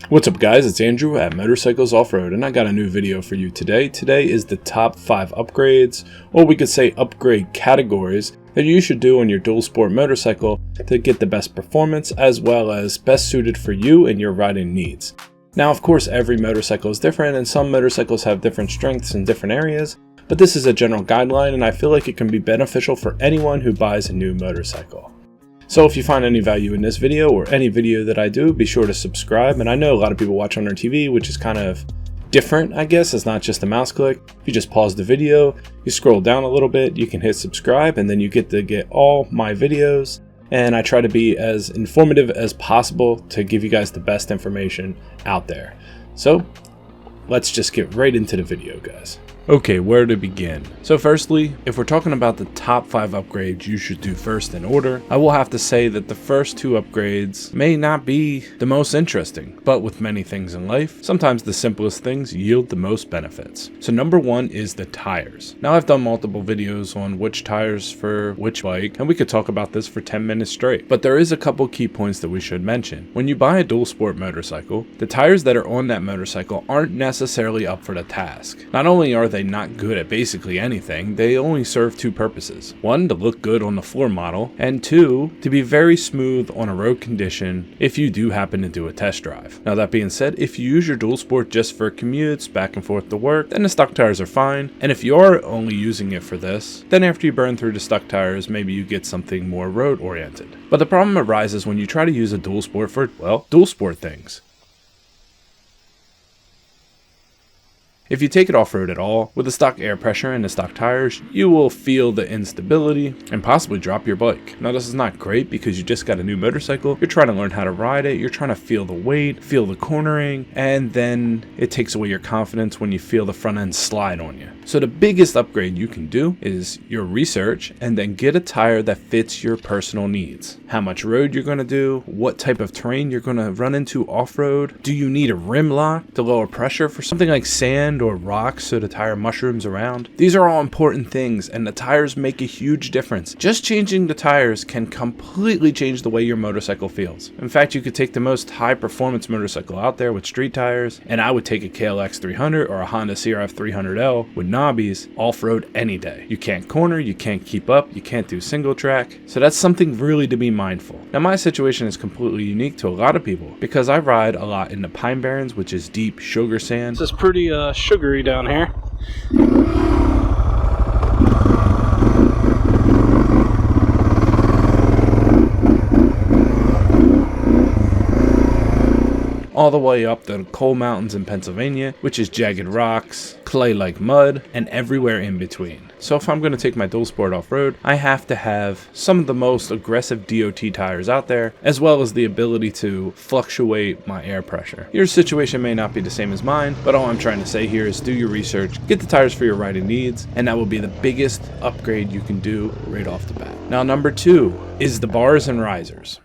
What's up guys, it's Andrew at Motorcycles Off-Road and I got a new video for you today. Today is the top 5 upgrades, or we could say upgrade categories, that you should do on your dual sport motorcycle to get the best performance as well as best suited for you and your riding needs. Now of course every motorcycle is different and some motorcycles have different strengths in different areas, but this is a general guideline and I feel like it can be beneficial for anyone who buys a new motorcycle. So if you find any value in this video or any video that I do, be sure to subscribe. And I know a lot of people watch on their TV, which is kind of different, I guess. It's not just a mouse click. If you just pause the video, you scroll down a little bit, you can hit subscribe, and then you get to get all my videos. And I try to be as informative as possible to give you guys the best information out there. So let's just get right into the video, guys. Okay, where to begin? So firstly, if we're talking about the top 5 upgrades you should do first in order, I will have to say that the first 2 upgrades may not be the most interesting, but with many things in life, sometimes the simplest things yield the most benefits. So number 1 is the tires. Now I've done multiple videos on which tires for which bike, and we could talk about this for 10 minutes straight, but there is a couple key points that we should mention. When you buy a dual sport motorcycle, the tires that are on that motorcycle aren't necessarily up for the task. Not only are they not good at basically anything, they only serve 2 purposes. 1, to look good on the floor model, and 2, to be very smooth on a road condition if you do happen to do a test drive. Now that being said, if you use your dual sport just for commutes, back and forth to work, then the stock tires are fine. And if you are only using it for this, then after you burn through the stock tires, maybe you get something more road oriented. But the problem arises when you try to use a dual sport for, well, dual sport things. If you take it off-road at all, with the stock air pressure and the stock tires, you will feel the instability and possibly drop your bike. Now this is not great because you just got a new motorcycle, you're trying to learn how to ride it, you're trying to feel the weight, feel the cornering, and then it takes away your confidence when you feel the front end slide on you. So the biggest upgrade you can do is your research and then get a tire that fits your personal needs. How much road you're going to do, what type of terrain you're going to run into off-road, do you need a rim lock to lower pressure for something like sand or rocks so the tire mushrooms around? These are all important things and the tires make a huge difference. Just changing the tires can completely change the way your motorcycle feels. In fact, you could take the most high performance motorcycle out there with street tires, and I would take a KLX300 or a Honda CRF300L with knobbies off-road any day. You can't corner, you can't keep up, you can't do single track, so that's something really to be mindful. Now my situation is completely unique to a lot of people because I ride a lot in the Pine Barrens, which is deep sugar sand. This is pretty sugary down here. All the way up the Coal Mountains in Pennsylvania, which is jagged rocks, clay like mud, and everywhere in between. So if I'm going to take my dual sport off-road, I have to have some of the most aggressive DOT tires out there, as well as the ability to fluctuate my air pressure. Your situation may not be the same as mine, but all I'm trying to say here is do your research, get the tires for your riding needs, and that will be the biggest upgrade you can do right off the bat. Now number 2 is the bars and risers.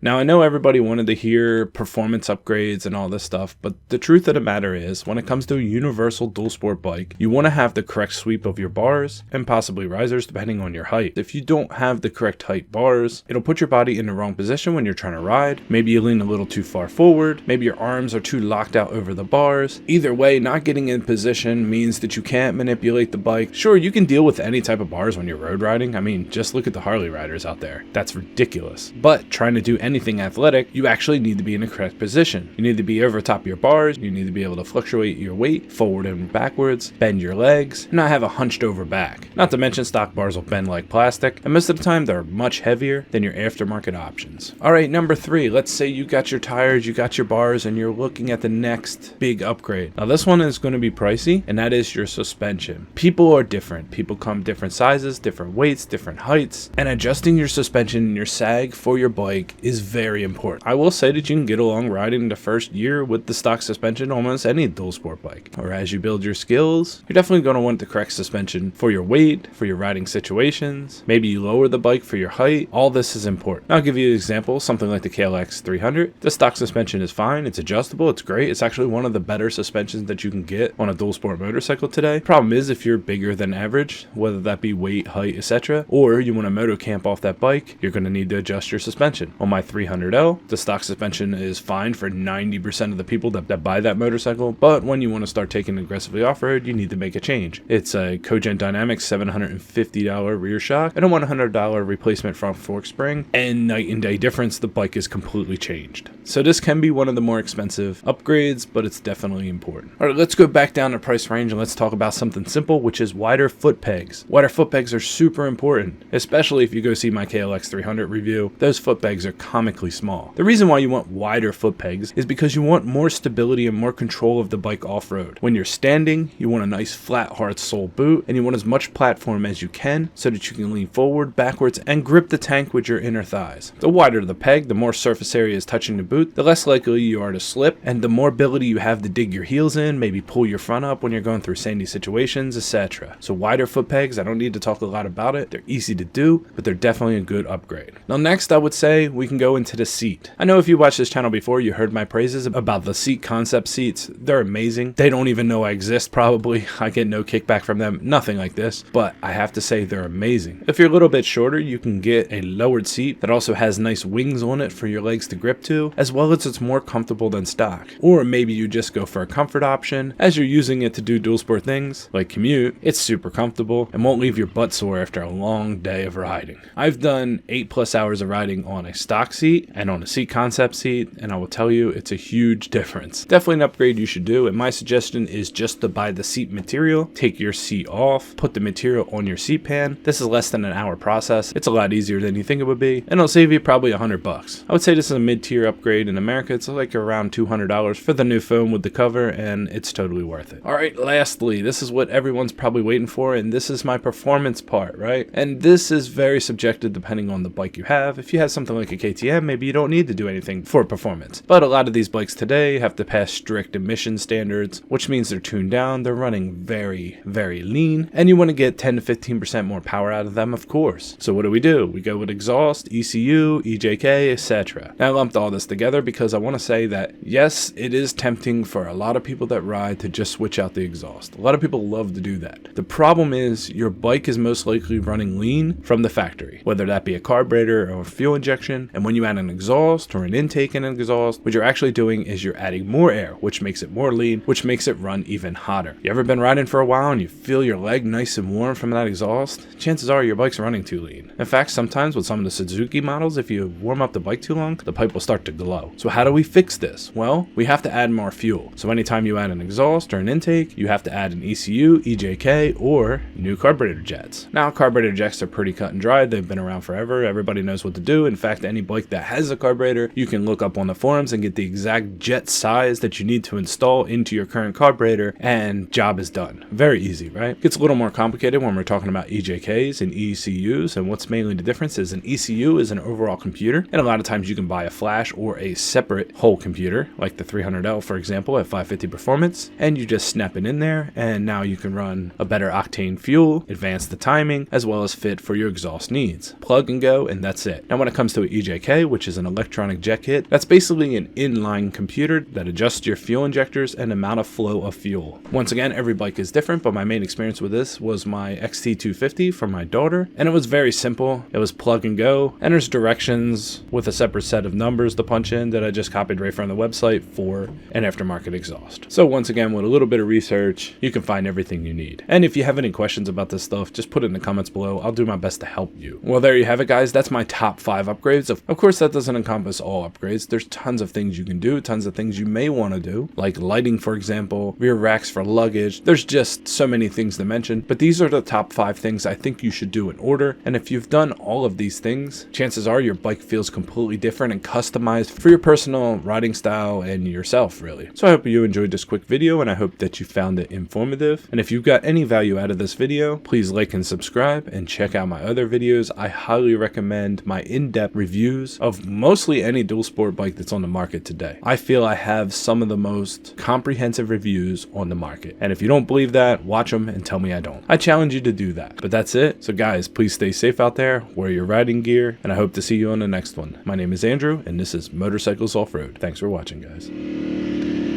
Now I know everybody wanted to hear performance upgrades and all this stuff, but the truth of the matter is when it comes to a universal dual sport bike, you want to have the correct sweep of your bars and possibly risers depending on your height. If you don't have the correct height bars, it'll put your body in the wrong position when you're trying to ride. Maybe you lean a little too far forward, maybe your arms are too locked out over the bars. Either way, not getting in position means that you can't manipulate the bike. Sure, you can deal with any type of bars when you're road riding. I mean, just look at the Harley riders out there. That's ridiculous. But trying to do anything athletic, you actually need to be in the correct position. You need to be over top of your bars, you need to be able to fluctuate your weight forward and backwards, bend your legs, and not have a hunched over back. Not to mention stock bars will bend like plastic, and most of the time they're much heavier than your aftermarket options. Alright, number 3, let's say you got your tires, you got your bars, and you're looking at the next big upgrade. Now this one is going to be pricey, and that is your suspension. People are different. People come different sizes, different weights, different heights, and adjusting your suspension and your sag for your bike is very important. I will say that you can get along riding the first year with the stock suspension almost any dual sport bike. Or as you build your skills, you're definitely going to want the correct suspension for your weight, for your riding situations. Maybe you lower the bike for your height. All this is important. I'll give you an example, something like the KLX300. The stock suspension is fine. It's adjustable. It's great. It's actually one of the better suspensions that you can get on a dual sport motorcycle today. Problem is, if you're bigger than average, whether that be weight, height, etc., or you want to moto camp off that bike, you're going to need to adjust your suspension. On my 300L, the stock suspension is fine for 90% of the people that buy that motorcycle, but when you want to start taking aggressively off-road, you need to make a change. It's a Cogent Dynamics $750 rear shock and a $100 replacement front fork spring, and night and day difference, the bike is completely changed. So this can be one of the more expensive upgrades, but it's definitely important. All right, let's go back down the price range and let's talk about something simple, which is wider foot pegs. Wider foot pegs are super important, especially if you go see my KLX300 review. Those foot pegs are comically small. The reason why you want wider foot pegs is because you want more stability and more control of the bike off-road. When you're standing, you want a nice flat hard sole boot, and you want as much platform as you can so that you can lean forward, backwards, and grip the tank with your inner thighs. The wider the peg, the more surface area is touching the boot, the less likely you are to slip, and the more ability you have to dig your heels in, maybe pull your front up when you're going through sandy situations, etc. So wider foot pegs, I don't need to talk a lot about it. They're easy to do, but they're definitely a good upgrade. Now next, I would say we can go into the seat. I know if you watched this channel before, you heard my praises about the seat concept seats. They're amazing. They don't even know I exist probably. I get no kickback from them, nothing like this, but I have to say they're amazing. If you're a little bit shorter, you can get a lowered seat that also has nice wings on it for your legs to grip to, as well as it's more comfortable than stock. Or maybe you just go for a comfort option as you're using it to do dual sport things like commute. It's super comfortable and won't leave your butt sore after a long day of riding. I've done 8+ hours of riding on a stock seat and on a seat concept seat, and I will tell you it's a huge difference. Definitely an upgrade you should do, and my suggestion is just to buy the seat material, take your seat off, put the material on your seat pan. This is less than an hour process. It's a lot easier than you think it would be, and it'll save you probably $100. I would say this is a mid-tier upgrade in America. It's like around $200 for the new foam with the cover, and it's totally worth it. All right, lastly, this is what everyone's probably waiting for, and this is my performance part, right? And this is very subjective depending on the bike you have. If you have something like a KTM, maybe you don't need to do anything for performance. But a lot of these bikes today have to pass strict emission standards, which means they're tuned down, they're running very, very lean, and you want to get 10 to 15% more power out of them, of course. So what do? We go with exhaust, ECU, EJK, etc. Now I lumped all this together because I want to say that yes, it is tempting for a lot of people that ride to just switch out the exhaust. A lot of people love to do that. The problem is your bike is most likely running lean from the factory, whether that be a carburetor or fuel injection, and when you add an exhaust or an intake in an exhaust, what you're actually doing is you're adding more air, which makes it more lean, which makes it run even hotter. You ever been riding for a while and you feel your leg nice and warm from that exhaust? Chances are your bike's running too lean. In fact, sometimes with some of the Suzuki models, if you warm up the bike too long, the pipe will start to glow. So how do we fix this? Well, we have to add more fuel. So anytime you add an exhaust or an intake, you have to add an ECU, EJK, or new carburetor jets. Now, carburetor jets are pretty cut and dry. They've been around forever. Everybody knows what to do. In fact, any bike that has a carburetor, you can look up on the forums and get the exact jet size that you need to install into your current carburetor, and job is done. Very easy, right? It gets a little more complicated when we're talking about EJKs and ECUs, and what's mainly the difference is an ECU is an overall computer, and a lot of times you can buy a flash or a separate whole computer, like the 300L, for example, at 550 performance, and you just snap it in there, and now you can run a better octane fuel, advance the timing, as well as fit for your exhaust needs. Plug and go, and that's it. Now when it comes to an EJK, which is an electronic jet kit, that's basically an inline computer that adjusts your fuel injectors and amount of flow of fuel. Once again, every bike is different, but my main experience with this was my XT250 for my daughter, and it was very simple. It was plug and go, and there's directions with a separate set of numbers to punch in that I just copied right from the website for an aftermarket exhaust. So once again, with a little bit of research, you can find everything you need. And if you have any questions about this stuff, just put it in the comments below. I'll do my best to help you. Well, there you have it, guys. That's my top 5 upgrades. Of course, that doesn't encompass all upgrades. There's tons of things you can do, tons of things you may want to do, like lighting, for example, rear racks for luggage. There's just so many things to mention, but these are the top 5 things I think you should do in order. And if you've done all of these things, chances are your bike feels completely different and customized for your personal riding style and yourself, really. So I hope you enjoyed this quick video, and I hope that you found it informative. And if you got any value out of this video, please like and subscribe and check out my other videos. I highly recommend my in-depth reviews of mostly any dual sport bike that's on the market today. I feel I have some of the most comprehensive reviews on the market. And if you don't believe that, watch them and tell me I don't. I challenge you to do that. But that's it. So guys, please stay safe out there, wear your riding gear, and I hope to see you on the next one. My name is Andrew, and this is Motorcycles Off-Road. Thanks for watching, guys.